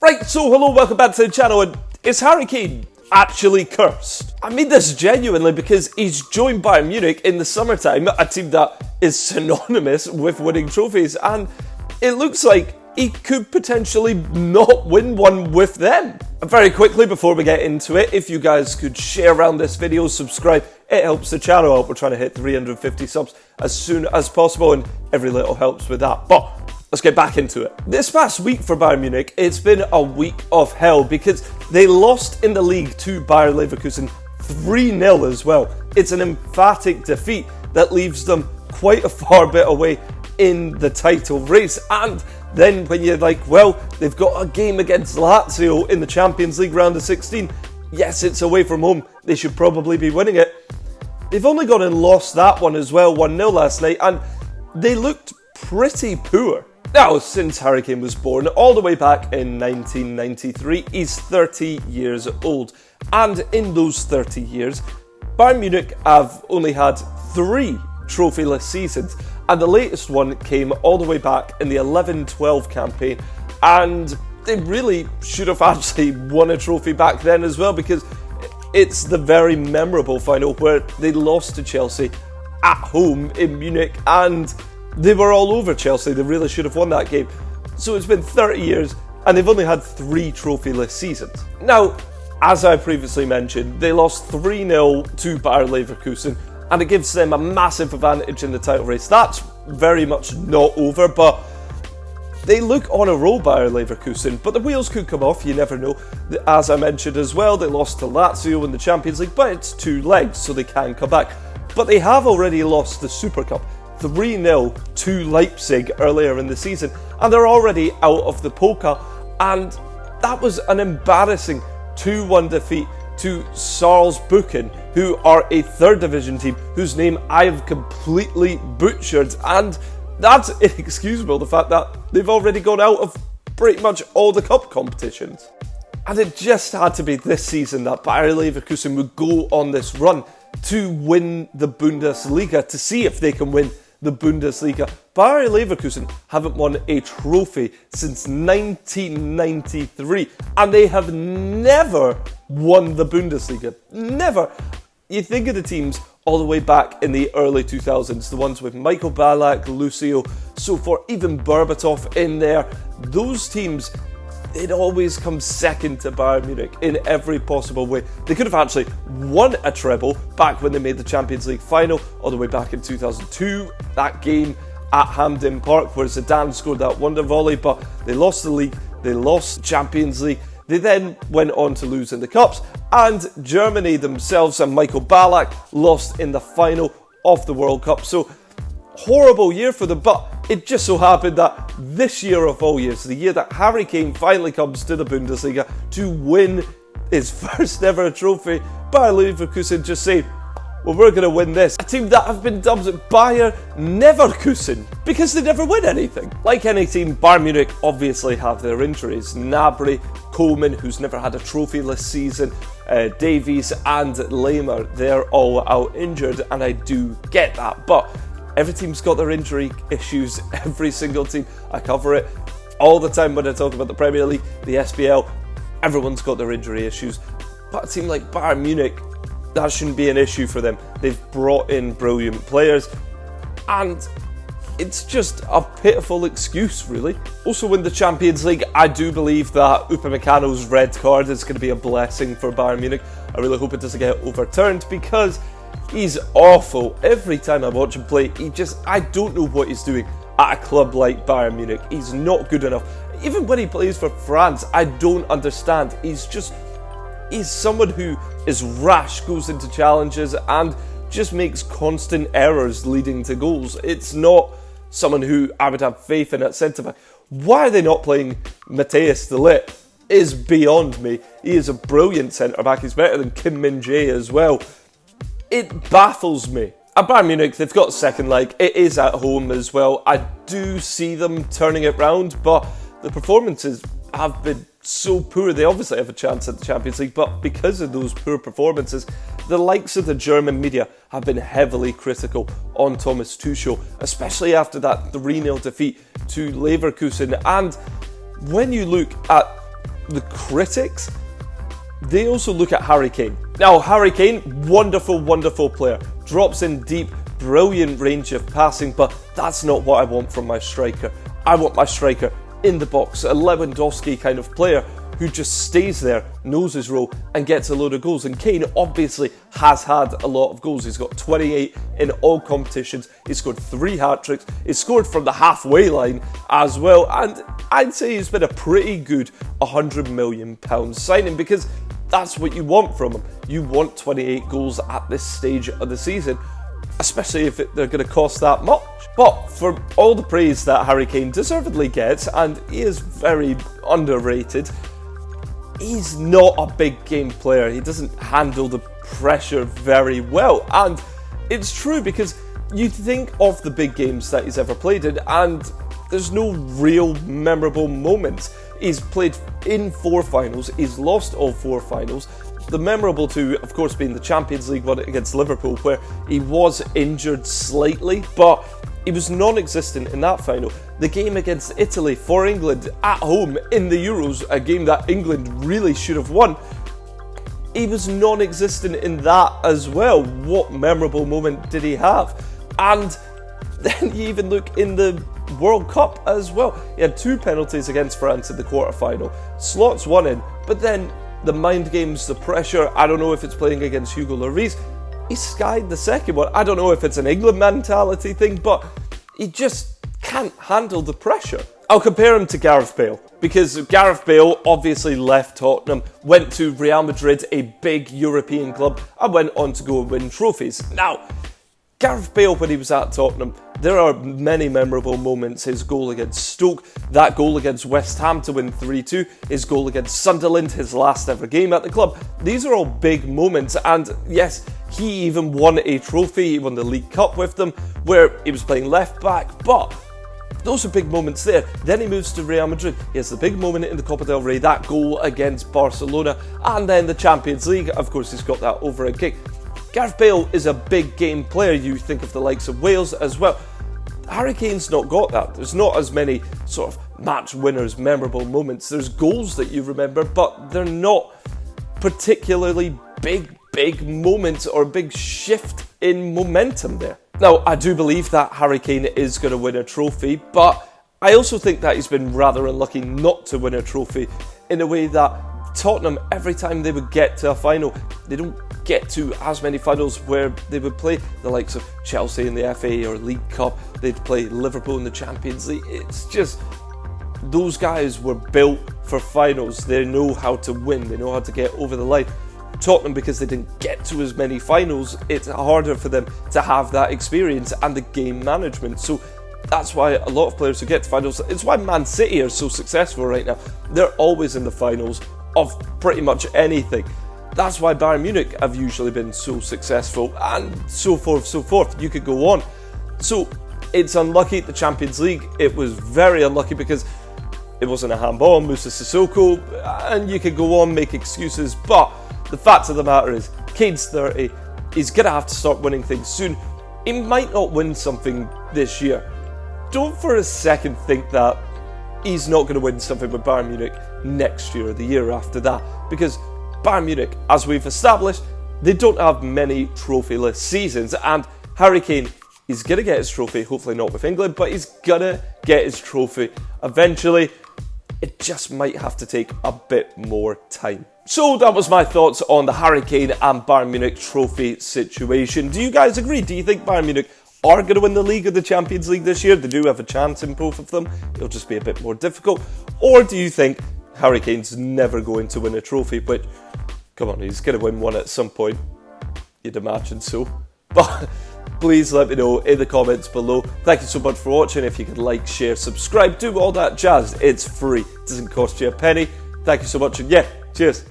Right, so hello, welcome back to the channel, and is Harry Kane actually cursed? I mean this genuinely because he's joined Bayern Munich in the summertime, a team that is synonymous with winning trophies, and it looks like he could potentially not win one with them. And very quickly before we get into it, if you guys could share around this video, subscribe, it helps the channel out. We're trying to hit 350 subs as soon as possible, and every little helps with that. But let's get back into it. This past week for Bayern Munich, it's been a week of hell because they lost in the league to Bayer Leverkusen 3-0 as well. It's an emphatic defeat that leaves them quite a far bit away in the title race. And then when you're like, well, they've got a game against Lazio in the Champions League round of 16. Yes, it's away from home. They should probably be winning it. They've only gone and lost that one as well, 1-0 last night, and they looked pretty poor. Now, since Harry Kane was born, all the way back in 1993, he's 30 years old. And in those 30 years, Bayern Munich have only had 3 trophyless seasons. And the latest one came all the way back in the 11-12 campaign. And they really should have actually won a trophy back then as well, because it's the very memorable final where they lost to Chelsea at home in Munich, and they were all over Chelsea. They really should have won that game. So it's been 30 years and they've only had 3 trophyless seasons. Now, as I previously mentioned, they lost 3-0 to Bayer Leverkusen, and it gives them a massive advantage in the title race. That's very much not over, but they look on a roll, Bayer Leverkusen, but the wheels could come off, you never know. As I mentioned as well, they lost to Lazio in the Champions League, but it's 2 legs, so they can come back. But they have already lost the Super Cup 3-0 to Leipzig earlier in the season, and they're already out of the Pokal, and that was an embarrassing 2-1 defeat to Saarbrücken, who are a 3rd division team whose name I've completely butchered, and that's inexcusable, the fact that they've already gone out of pretty much all the cup competitions. And it just had to be this season that Bayer Leverkusen would go on this run to win the Bundesliga, to see if they can win the Bundesliga. Bayer Leverkusen haven't won a trophy since 1993, and they have never won the Bundesliga. Never. You think of the teams all the way back in the early 2000s, the ones with Michael Ballack, Lucio, so forth, even Berbatov in there. Those teams, they'd always come second to Bayern Munich in every possible way. They could have actually won a treble back when they made the Champions League final, all the way back in 2002, that game at Hampden Park where Zidane scored that wonder volley, but they lost the league, they lost Champions League. They then went on to lose in the Cups, and Germany themselves and Michael Ballack lost in the final of the World Cup. So, horrible year for them, but it just so happened that this year of all years, the year that Harry Kane finally comes to the Bundesliga to win his first ever trophy, Bayer Leverkusen just say, well, we're going to win this. A team that have been dubbed Bayer Neverkusen because they never win anything. Like any team, Bayern Munich obviously have their injuries. Gnabry, Coleman, who's never had a trophyless season, Davies and Lehmer, they're all out injured, and I do get that. But every team's got their injury issues, every single team. I cover it all the time when I talk about the Premier League, the SPL. Everyone's got their injury issues. But a team like Bayern Munich, that shouldn't be an issue for them. They've brought in brilliant players, and it's just a pitiful excuse, really. Also in the Champions League, I do believe that Upamecano's red card is going to be a blessing for Bayern Munich. I really hope it doesn't get overturned because he's awful. Every time I watch him play, I don't know what he's doing at a club like Bayern Munich. He's not good enough. Even when he plays for France, I don't understand. He's someone who is rash, goes into challenges, and just makes constant errors leading to goals. It's not someone who I would have faith in at centre-back. Why are they not playing Matthias de Ligt is beyond me. He is a brilliant centre-back. He's better than Kim Min-jae as well. It baffles me. At Bayern Munich, they've got a second leg. It is at home as well. I do see them turning it round, but the performances have been so poor. They obviously have a chance at the Champions League, but because of those poor performances, the likes of the German media have been heavily critical on Thomas Tuchel, especially after that 3-0 defeat to Leverkusen. And when you look at the critics, they also look at Harry Kane. Now, Harry Kane, wonderful, wonderful player. Drops in deep, brilliant range of passing, but that's not what I want from my striker. I want my striker in the box, a Lewandowski kind of player who just stays there, knows his role, and gets a load of goals. And Kane obviously has had a lot of goals. He's got 28 in all competitions. He's scored 3 hat-tricks. He's scored from the halfway line as well. And I'd say he's been a pretty good £100 million signing, because that's what you want from him. You want 28 goals at this stage of the season, especially if they're going to cost that much. But for all the praise that Harry Kane deservedly gets, and he is very underrated, he's not a big game player. He doesn't handle the pressure very well. And it's true, because you think of the big games that he's ever played in, and there's no real memorable moments. He's played in 4 finals. He's lost all 4 finals. The memorable two, of course, being the Champions League one against Liverpool, where he was injured slightly, but he was non-existent in that final. The game against Italy for England at home in the Euros, a game that England really should have won, he was non-existent in that as well. What memorable moment did he have? And then you even look in the World Cup as well. He had 2 penalties against France in the quarter-final. Slots one in, but then the mind games, the pressure, I don't know if it's playing against Hugo Lloris, he skied the second one. I don't know if it's an England mentality thing, but he just can't handle the pressure. I'll compare him to Gareth Bale, because Gareth Bale obviously left Tottenham, went to Real Madrid, a big European club, and went on to go and win trophies. Now, Gareth Bale, when he was at Tottenham, there are many memorable moments. His goal against Stoke, that goal against West Ham to win 3-2, his goal against Sunderland, his last ever game at the club. These are all big moments, and yes, he even won a trophy. He won the League Cup with them, where he was playing left back, but those are big moments there. Then he moves to Real Madrid. He has the big moment in the Copa del Rey, that goal against Barcelona, and then the Champions League. Of course, he's got that overhead kick. Gareth Bale is a big game player. You think of the likes of Wales as well. Harry Kane's not got that. There's not as many sort of match winners, memorable moments. There's goals that you remember, but they're not particularly big moments or big shift in momentum there. Now, I do believe that Harry Kane is going to win a trophy, but I also think that he's been rather unlucky not to win a trophy, in a way that Tottenham, every time they would get to a final, they don't get to as many finals where they would play the likes of Chelsea in the FA or League Cup. They'd play Liverpool in the Champions League. It's just, those guys were built for finals. They know how to win. They know how to get over the line. Tottenham, because they didn't get to as many finals, it's harder for them to have that experience and the game management. So that's why a lot of players who get to finals, it's why Man City are so successful right now. They're always in the finals of pretty much anything. That's why Bayern Munich have usually been so successful, and so forth. You could go on. So it's unlucky. The Champions League, it was very unlucky because it wasn't a handball on Moussa Sissoko, and you could go on, make excuses, but the fact of the matter is, Kane's 30, he's going to have to start winning things soon. He might not win something this year. Don't for a second think that he's not going to win something with Bayern Munich next year or the year after that, because Bayern Munich, as we've established, they don't have many trophyless seasons, and Harry Kane, he's going to get his trophy, hopefully not with England, but he's going to get his trophy eventually. It just might have to take a bit more time. So that was my thoughts on the Harry Kane and Bayern Munich trophy situation. Do you guys agree? Do you think Bayern Munich are going to win the league or the Champions League this year? They do have a chance in both of them. It'll just be a bit more difficult. Or do you think Harry Kane's never going to win a trophy? Which, come on, he's going to win one at some point. You'd imagine so. But please let me know in the comments below. Thank you so much for watching. If you could like, share, subscribe, do all that jazz. It's free. It doesn't cost you a penny. Thank you so much, and yeah, cheers.